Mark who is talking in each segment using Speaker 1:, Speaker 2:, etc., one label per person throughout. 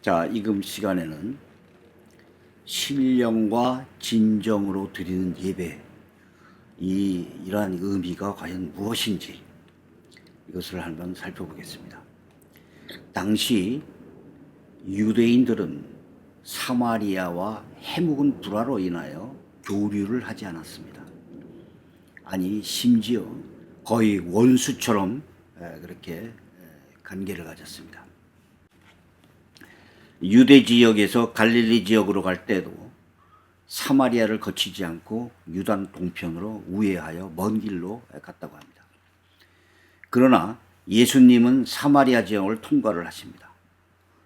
Speaker 1: 자, 이금 시간에는 신령과 진정으로 드리는 예배, 이러한 의미가 과연 무엇인지 이것을 한번 살펴보겠습니다. 당시 유대인들은 사마리아와 해묵은 불화로 인하여 교류를 하지 않았습니다. 아니, 심지어 거의 원수처럼 그렇게 관계를 가졌습니다. 유대 지역에서 갈릴리 지역으로 갈 때도 사마리아를 거치지 않고 유단 동편으로 우회하여 먼 길로 갔다고 합니다. 그러나 예수님은 사마리아 지역을 통과를 하십니다.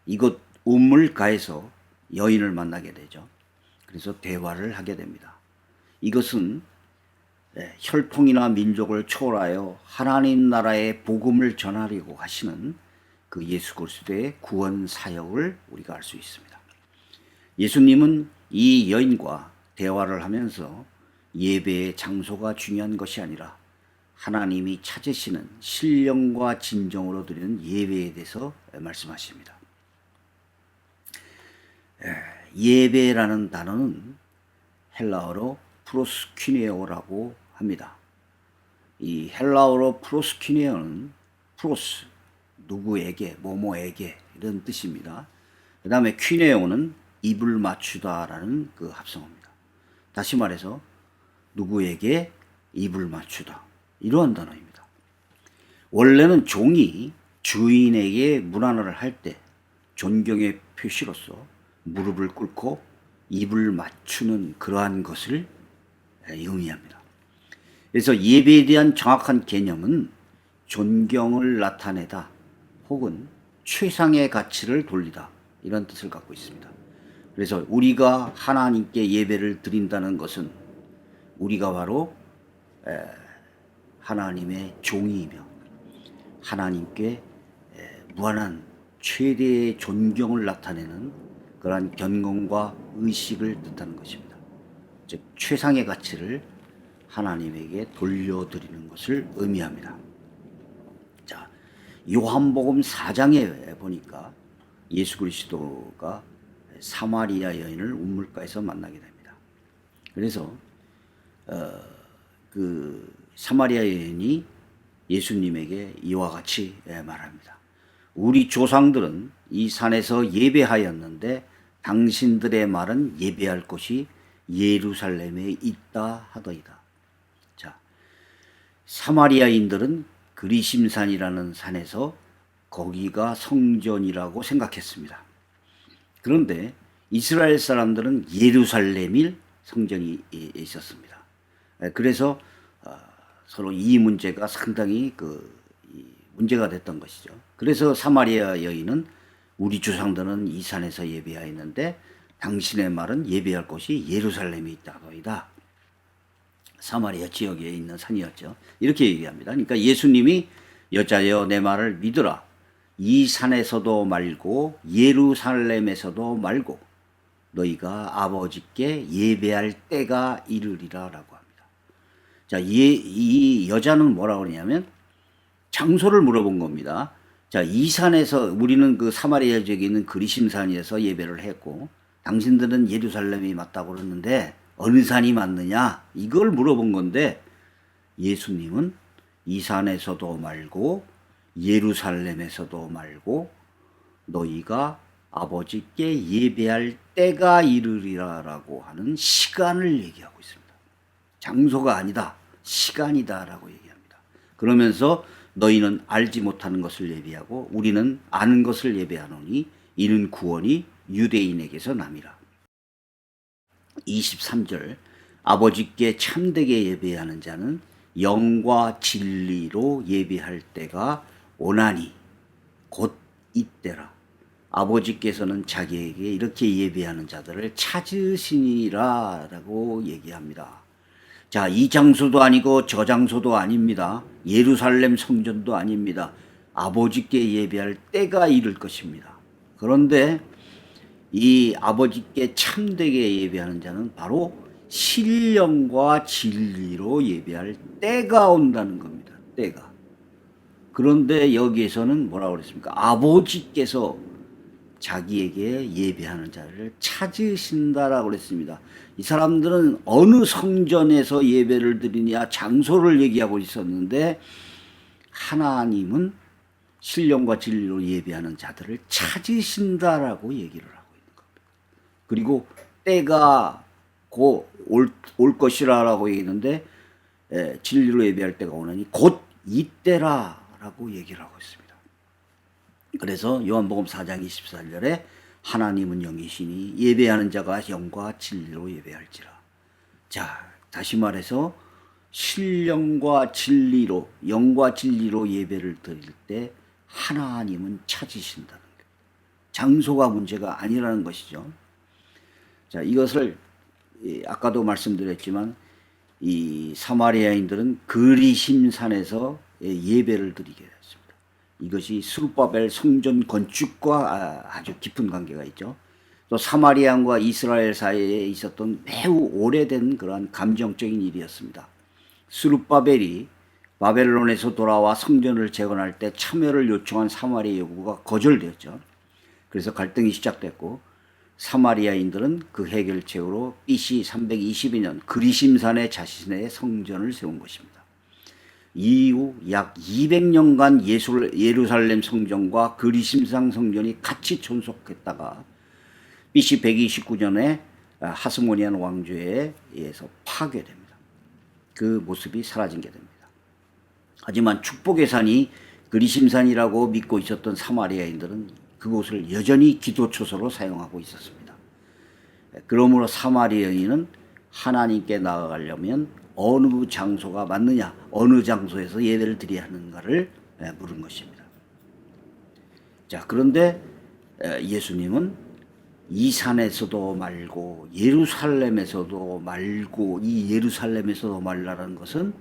Speaker 1: 이곳 우물가에서 여인을 만나게 되죠. 그래서 대화를 하게 됩니다. 이것은 혈통이나 민족을 초월하여 하나님 나라의 복음을 전하려고 하시는 그 예수 그리스도의 구원 사역을 우리가 알 수 있습니다. 예수님은 이 여인과 대화를 하면서 예배의 장소가 중요한 것이 아니라 하나님이 찾으시는 신령과 진정으로 드리는 예배에 대해서 말씀하십니다. 예배라는 단어는 헬라어로 프로스퀴네오라고 합니다. 이 헬라어로 프로스퀴네오는 프로스, 누구에게, 뭐뭐에게 이런 뜻입니다. 그 다음에 퀴네오는 입을 맞추다라는 그 합성어입니다. 다시 말해서 누구에게 입을 맞추다, 이러한 단어입니다. 원래는 종이 주인에게 문안을 할 때 존경의 표시로서 무릎을 꿇고 입을 맞추는 그러한 것을 의미합니다. 그래서 예배에 대한 정확한 개념은 존경을 나타내다 혹은 최상의 가치를 돌리다, 이런 뜻을 갖고 있습니다. 그래서 우리가 하나님께 예배를 드린다는 것은 우리가 바로 하나님의 종이며 하나님께 무한한 최대의 존경을 나타내는 그러한 견공과 의식을 뜻하는 것입니다. 즉 최상의 가치를 하나님에게 돌려드리는 것을 의미합니다. 자, 요한복음 4장에 보니까 예수 그리스도가 사마리아 여인을 우물가에서 만나게 됩니다. 그래서 그 사마리아 여인이 예수님에게 이와 같이 말합니다. 우리 조상들은 이 산에서 예배하였는데 당신들의 말은 예배할 곳이 예루살렘에 있다 하더이다. 자, 사마리아인들은 그리심산이라는 산에서 거기가 성전이라고 생각했습니다. 그런데 이스라엘 사람들은 예루살렘일 성전이 있었습니다. 그래서 서로 이 문제가 상당히 문제가 됐던 것이죠. 그래서 사마리아 여인은 우리 조상들은 이 산에서 예배하였는데 당신의 말은 예배할 곳이 예루살렘에 있다더이다. 사마리아 지역에 있는 산이었죠. 이렇게 얘기합니다. 그러니까 예수님이 여자여 내 말을 믿으라. 이 산에서도 말고 예루살렘에서도 말고 너희가 아버지께 예배할 때가 이르리라 라고 합니다. 자, 이 여자는 뭐라고 그러냐면 장소를 물어본 겁니다. 자, 이 산에서 우리는 그 사마리아 지역에 있는 그리심산에서 예배를 했고 당신들은 예루살렘이 맞다고 그러는데 어느 산이 맞느냐, 이걸 물어본 건데 예수님은 이 산에서도 말고 예루살렘에서도 말고 너희가 아버지께 예배할 때가 이르리라 라고 하는 시간을 얘기하고 있습니다. 장소가 아니다, 시간이다 라고 얘기합니다. 그러면서 너희는 알지 못하는 것을 예배하고 우리는 아는 것을 예배하노니 이는 구원이 유대인에게서 남이라. 23절 아버지께 참되게 예배하는 자는 영과 진리로 예배할 때가 오나니 곧 이때라. 아버지께서는 자기에게 이렇게 예배하는 자들을 찾으시니라 라고 얘기합니다. 자, 이 장소도 아니고 저 장소도 아닙니다. 예루살렘 성전도 아닙니다. 아버지께 예배할 때가 이를 것입니다. 그런데 이 아버지께 참되게 예배하는 자는 바로 신령과 진리로 예배할 때가 온다는 겁니다. 때가. 그런데 여기에서는 뭐라고 그랬습니까? 아버지께서 자기에게 예배하는 자를 찾으신다라고 그랬습니다. 이 사람들은 어느 성전에서 예배를 드리냐 장소를 얘기하고 있었는데 하나님은 신령과 진리로 예배하는 자들을 찾으신다라고 얘기를 하고 있는 겁니다. 그리고 때가 곧 올 것이라라고 얘기했는데 진리로 예배할 때가 오느니 곧 이때라라고 얘기를 하고 있습니다. 그래서 요한복음 4장 24절에 하나님은 영이시니 예배하는 자가 영과 진리로 예배할지라. 자, 다시 말해서 신령과 진리로, 영과 진리로 예배를 드릴 때 하나님은 찾으신다는 거예요. 장소가 문제가 아니라는 것이죠. 자, 이것을 아까도 말씀드렸지만 이 사마리아인들은 그리심산에서 예배를 드리게 됐습니다. 이것이 스룹바벨 성전 건축과 아주 깊은 관계가 있죠. 또 사마리아인과 이스라엘 사이에 있었던 매우 오래된 그러한 감정적인 일이었습니다. 스룹바벨이 바벨론에서 돌아와 성전을 재건할 때 참여를 요청한 사마리아 요구가 거절되었죠. 그래서 갈등이 시작됐고 사마리아인들은 그 해결책으로 BC 322년 그리심산에 자신의 성전을 세운 것입니다. 이후 약 200년간 예루살렘 성전과 그리심산 성전이 같이 존속했다가 BC 129년에 하스모니안 왕조에 의해서 파괴됩니다. 그 모습이 사라진 게 됩니다. 하지만 축복의 산이 그리심산이라고 믿고 있었던 사마리아인들은 그곳을 여전히 기도초소로 사용하고 있었습니다. 그러므로 사마리아인은 하나님께 나아가려면 어느 장소가 맞느냐, 어느 장소에서 예배를 드려야 하는가를 물은 것입니다. 자, 그런데 예수님은 이 산에서도 말고 예루살렘에서도 말고 이 예루살렘에서도 말라는 것은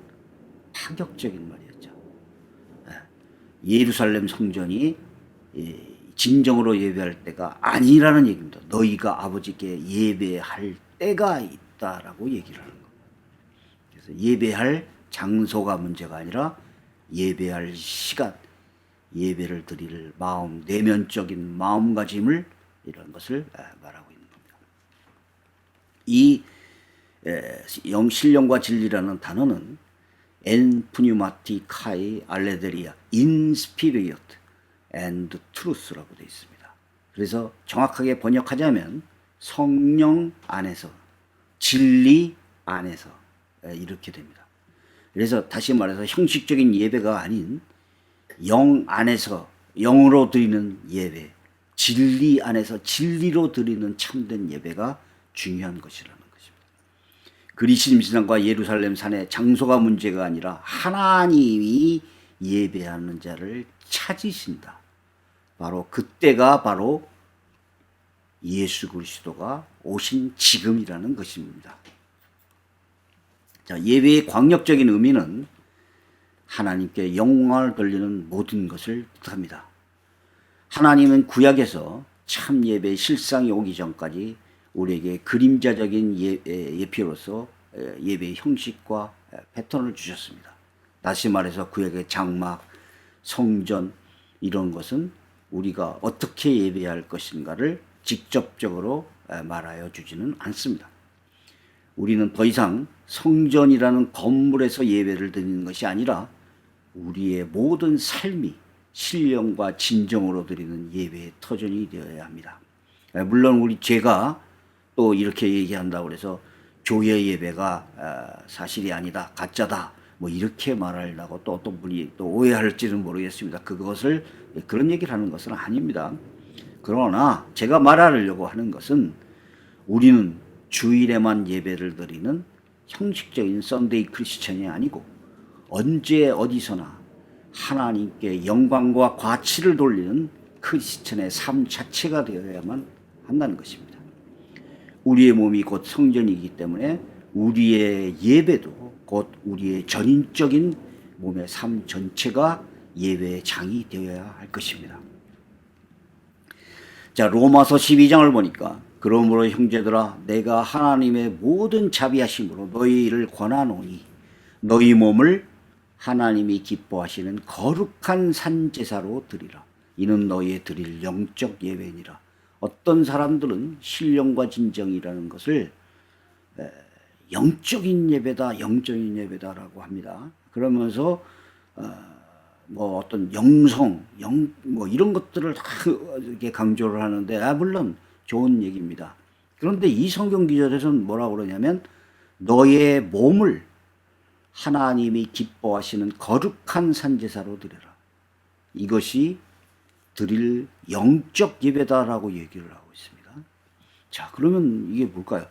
Speaker 1: 파격적인 말이었죠. 예루살렘 성전이 진정으로 예배할 때가 아니라는 얘기입니다. 너희가 아버지께 예배할 때가 있다라고 얘기를 하는 겁니다. 그래서 예배할 장소가 문제가 아니라 예배할 시간, 예배를 드릴 마음, 내면적인 마음가짐을 이런 것을 말하고 있는 겁니다. 이 신령과 진리라는 단어는 엔 푸뉴마티카이 알레데리아 인 스피리트 and truth라고 되어 있습니다. 그래서 정확하게 번역하자면 성령 안에서, 진리 안에서 이렇게 됩니다. 그래서 다시 말해서 형식적인 예배가 아닌 영 안에서 영으로 드리는 예배, 진리 안에서 진리로 드리는 참된 예배가 중요한 것이라는 것입니다. 그리심산과 예루살렘 산의 장소가 문제가 아니라 하나님이 예배하는 자를 찾으신다. 바로 그때가 바로 예수 그리스도가 오신 지금이라는 것입니다. 자, 예배의 광역적인 의미는 하나님께 영광을 돌리는 모든 것을 뜻합니다. 하나님은 구약에서 참 예배의 실상이 오기 전까지 우리에게 그림자적인 예표로서 예배의 형식과 패턴을 주셨습니다. 다시 말해서 구약의 장막, 성전 이런 것은 우리가 어떻게 예배해야 할 것인가를 직접적으로 말하여 주지는 않습니다. 우리는 더 이상 성전이라는 건물에서 예배를 드리는 것이 아니라 우리의 모든 삶이 신령과 진정으로 드리는 예배의 터전이 되어야 합니다. 물론 우리 제가 또 이렇게 얘기한다고 해서 교회 예배가 사실이 아니다, 가짜다 뭐 이렇게 말하려고 또 어떤 분이 또 오해할지는 모르겠습니다. 그것을 그런 얘기를 하는 것은 아닙니다. 그러나 제가 말하려고 하는 것은 우리는 주일에만 예배를 드리는 형식적인 썬데이 크리스천이 아니고 언제 어디서나 하나님께 영광과 과치를 돌리는 크리스천의 삶 자체가 되어야만 한다는 것입니다. 우리의 몸이 곧 성전이기 때문에 우리의 예배도 곧 우리의 전인적인 몸의 삶 전체가 예배의 장이 되어야 할 것입니다. 자, 로마서 12장을 보니까 그러므로 형제들아 내가 하나님의 모든 자비하심으로 너희를 권하노니 너희 몸을 하나님이 기뻐하시는 거룩한 산제사로 드리라. 이는 너희의 드릴 영적 예배니라. 어떤 사람들은 신령과 진정이라는 것을 영적인 예배다, 영적인 예배다라고 합니다. 그러면서 뭐 어떤 영성, 뭐 이런 것들을 다 이렇게 강조를 하는데, 물론 좋은 얘기입니다. 그런데 이 성경 기절에서는 뭐라고 그러냐면, 너의 몸을 하나님이 기뻐하시는 거룩한 산제사로 드려라. 이것이 드릴 영적 예배다라고 얘기를 하고 있습니다. 자, 그러면 이게 뭘까요?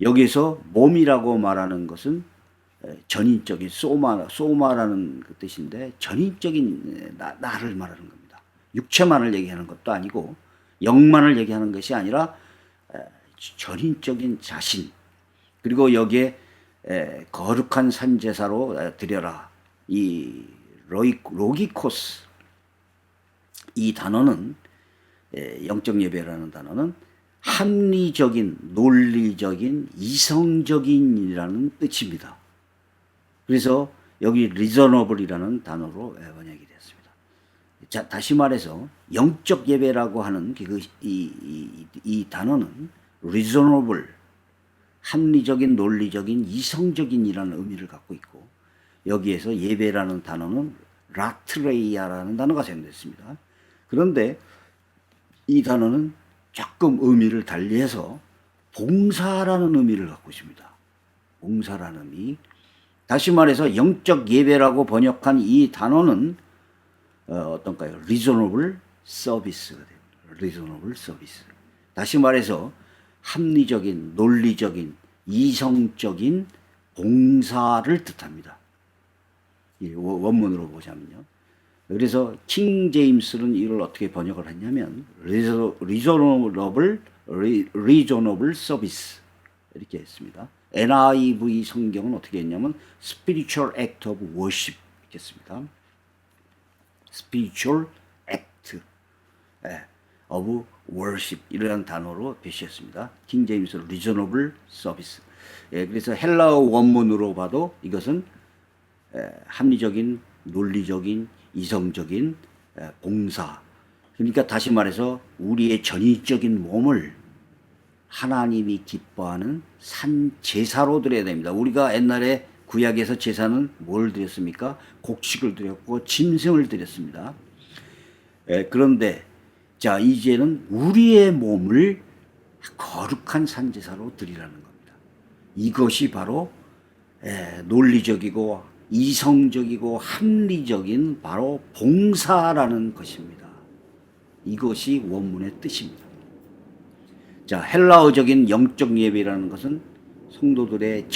Speaker 1: 여기서 몸이라고 말하는 것은 전인적인 소마라는 그 뜻인데, 전인적인 나를 말하는 겁니다. 육체만을 얘기하는 것도 아니고 영만을 얘기하는 것이 아니라 전인적인 자신, 그리고 여기에 거룩한 산제사로 드려라. 이 로기코스, 이 단어는, 영적 예배라는 단어는 합리적인, 논리적인, 이성적인이라는 뜻입니다. 그래서 여기 reasonable이라는 단어로 번역이 되었습니다. 자, 다시 말해서 영적 예배라고 하는 이 단어는 reasonable, 합리적인, 논리적인, 이성적인이라는 의미를 갖고 있고, 여기에서 예배라는 단어는 라트레이아라는 단어가 사용됐습니다. 그런데 이 단어는 조금 의미를 달리해서 봉사라는 의미를 갖고 있습니다. 봉사라는 의미. 다시 말해서 영적 예배라고 번역한 이 단어는 어떤가요? reasonable service가 됩니다. reasonable service. 다시 말해서 합리적인, 논리적인, 이성적인 봉사를 뜻합니다. 원문으로 보자면요. 그래서 킹 제임스는 이걸 어떻게 번역을 했냐면 reasonable service 이렇게 했습니다. NIV 성경은 어떻게 했냐면 spiritual act of worship 이렇게 했습니다. spiritual act of worship 이라는 단어로 표시했습니다. 킹 제임스 reasonable service. 그래서 헬라어 원문으로 봐도 이것은 합리적인, 논리적인, 이성적인 봉사. 그러니까 다시 말해서 우리의 전인적인 몸을 하나님이 기뻐하는 산 제사로 드려야 됩니다. 우리가 옛날에 구약에서 제사는 뭘 드렸습니까? 곡식을 드렸고 짐승을 드렸습니다. 그런데 자, 이제는 우리의 몸을 거룩한 산 제사로 드리라는 겁니다. 이것이 바로 논리적이고 이성적이고 합리적인 바로 봉사라는 것입니다. 이것이 원문의 뜻입니다. 자, 헬라어적인 영적 예배라는 것은 성도들의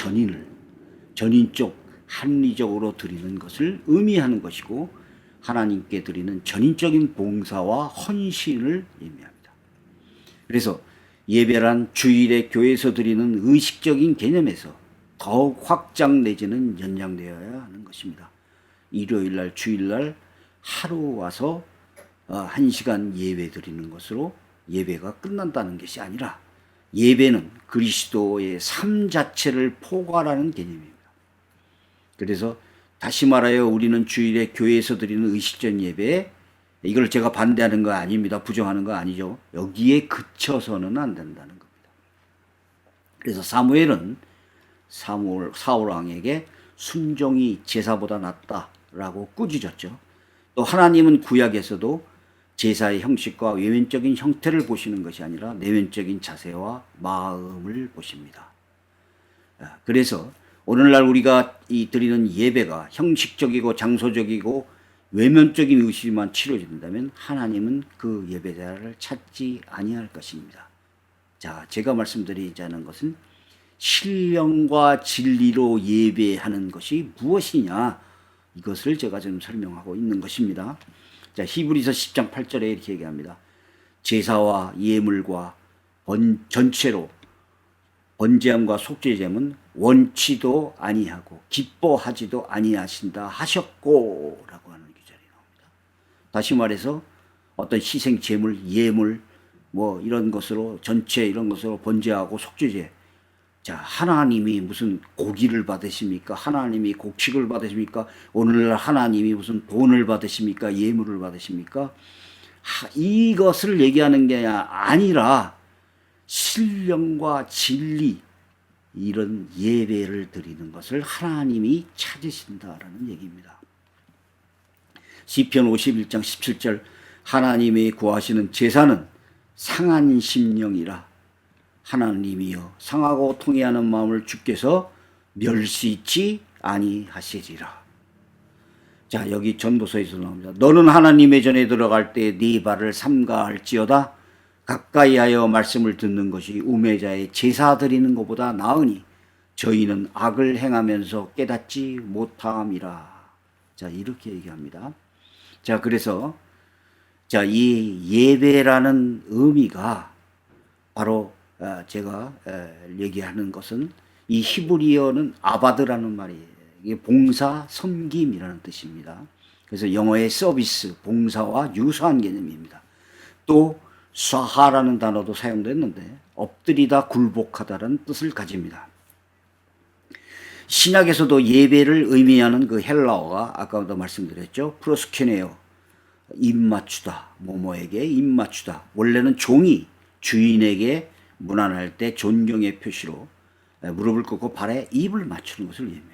Speaker 1: 전인적, 합리적으로 드리는 것을 의미하는 것이고, 하나님께 드리는 전인적인 봉사와 헌신을 의미합니다. 그래서 예배란 주일에 교회에서 드리는 의식적인 개념에서 더욱 확장 내지는 연장되어야 하는 것입니다. 일요일날, 주일날 하루 와서 1시간 예배 드리는 것으로 예배가 끝난다는 것이 아니라, 예배는 그리스도의 삶 자체를 포괄하는 개념입니다. 그래서 다시 말하여 우리는 주일에 교회에서 드리는 의식적 예배, 이걸 제가 반대하는 거 아닙니다. 부정하는 거 아니죠. 여기에 그쳐서는 안 된다는 겁니다. 그래서 사울 왕에게 순종이 제사보다 낫다라고 꾸짖었죠. 또 하나님은 구약에서도 제사의 형식과 외면적인 형태를 보시는 것이 아니라 내면적인 자세와 마음을 보십니다. 그래서 오늘날 우리가 드리는 예배가 형식적이고 장소적이고 외면적인 의식만 치러진다면 하나님은 그 예배자를 찾지 아니할 것입니다. 자, 제가 말씀드리자는 것은 신령과 진리로 예배하는 것이 무엇이냐, 이것을 제가 지금 설명하고 있는 것입니다. 자, 히브리서 10장 8절에 이렇게 얘기합니다. 제사와 예물과 전체로 번제함과 속죄제물은 원치도 아니하고 기뻐하지도 아니하신다 하셨고 라고 하는 구절이 나옵니다. 다시 말해서 어떤 희생 제물, 예물 뭐 이런 것으로 전체 이런 것으로 번제하고 속죄제, 자, 하나님이 무슨 고기를 받으십니까? 하나님이 곡식을 받으십니까? 오늘날 하나님이 무슨 돈을 받으십니까? 예물을 받으십니까? 이것을 얘기하는 게 아니라 신령과 진리, 이런 예배를 드리는 것을 하나님이 찾으신다라는 얘기입니다. 시편 51장 17절 하나님이 구하시는 제사는 상한 심령이라. 하나님이여 상하고 통회하는 마음을 주께서 멸시치 아니하시리라. 자, 여기 전도서에서 나옵니다. 너는 하나님의 전에 들어갈 때 네 발을 삼가할지어다. 가까이 하여 말씀을 듣는 것이 우매자의 제사 드리는 것보다 나으니 저희는 악을 행하면서 깨닫지 못함이라. 자, 이렇게 얘기합니다. 자, 그래서 자, 이 예배라는 의미가 바로 제가 얘기하는 것은 이 히브리어는 아바드라는 말이에요. 이게 봉사, 섬김이라는 뜻입니다. 그래서 영어의 서비스, 봉사와 유사한 개념입니다. 또 샤하라는 단어도 사용됐는데 엎드리다 굴복하다라는 뜻을 가집니다. 신약에서도 예배를 의미하는 그 헬라어가 아까도 말씀드렸죠. 프로스케네오, 입맞추다, 뭐뭐에게 입맞추다. 원래는 종이 주인에게 문안할 때 존경의 표시로 무릎을 꿇고 발에 입을 맞추는 것을 의미합니다.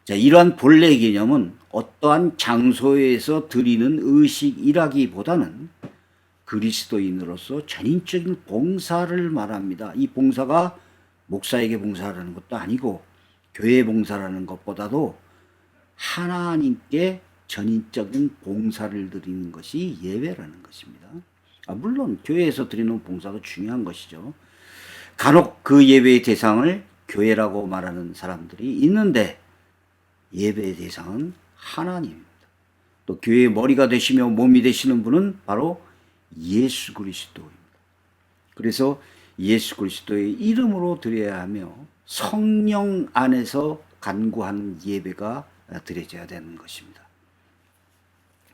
Speaker 1: 자, 이러한 본래 개념은 어떠한 장소에서 드리는 의식이라기보다는 그리스도인으로서 전인적인 봉사를 말합니다. 이 봉사가 목사에게 봉사라는 것도 아니고 교회 봉사라는 것보다도 하나님께 전인적인 봉사를 드리는 것이 예배라는 것입니다. 물론 교회에서 드리는 봉사도 중요한 것이죠. 간혹 그 예배의 대상을 교회라고 말하는 사람들이 있는데 예배의 대상은 하나님입니다. 또 교회의 머리가 되시며 몸이 되시는 분은 바로 예수 그리스도입니다. 그래서 예수 그리스도의 이름으로 드려야 하며 성령 안에서 간구하는 예배가 드려져야 되는 것입니다.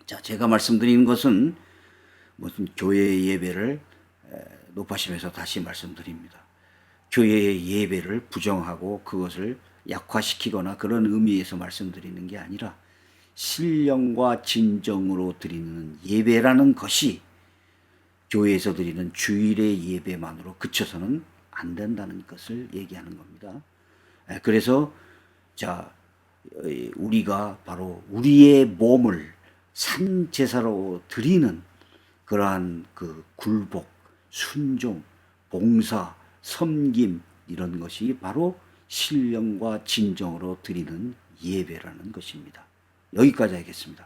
Speaker 1: 자, 제가 말씀드리는 것은 무슨 교회의 예배를 높아심에서 다시 말씀드립니다. 교회의 예배를 부정하고 그것을 약화시키거나 그런 의미에서 말씀드리는 게 아니라 신령과 진정으로 드리는 예배라는 것이 교회에서 드리는 주일의 예배만으로 그쳐서는 안 된다는 것을 얘기하는 겁니다. 그래서 자, 우리가 바로 우리의 몸을 산제사로 드리는 그러한 그 굴복, 순종, 봉사, 섬김 이런 것이 바로 신령과 진정으로 드리는 예배라는 것입니다. 여기까지 하겠습니다.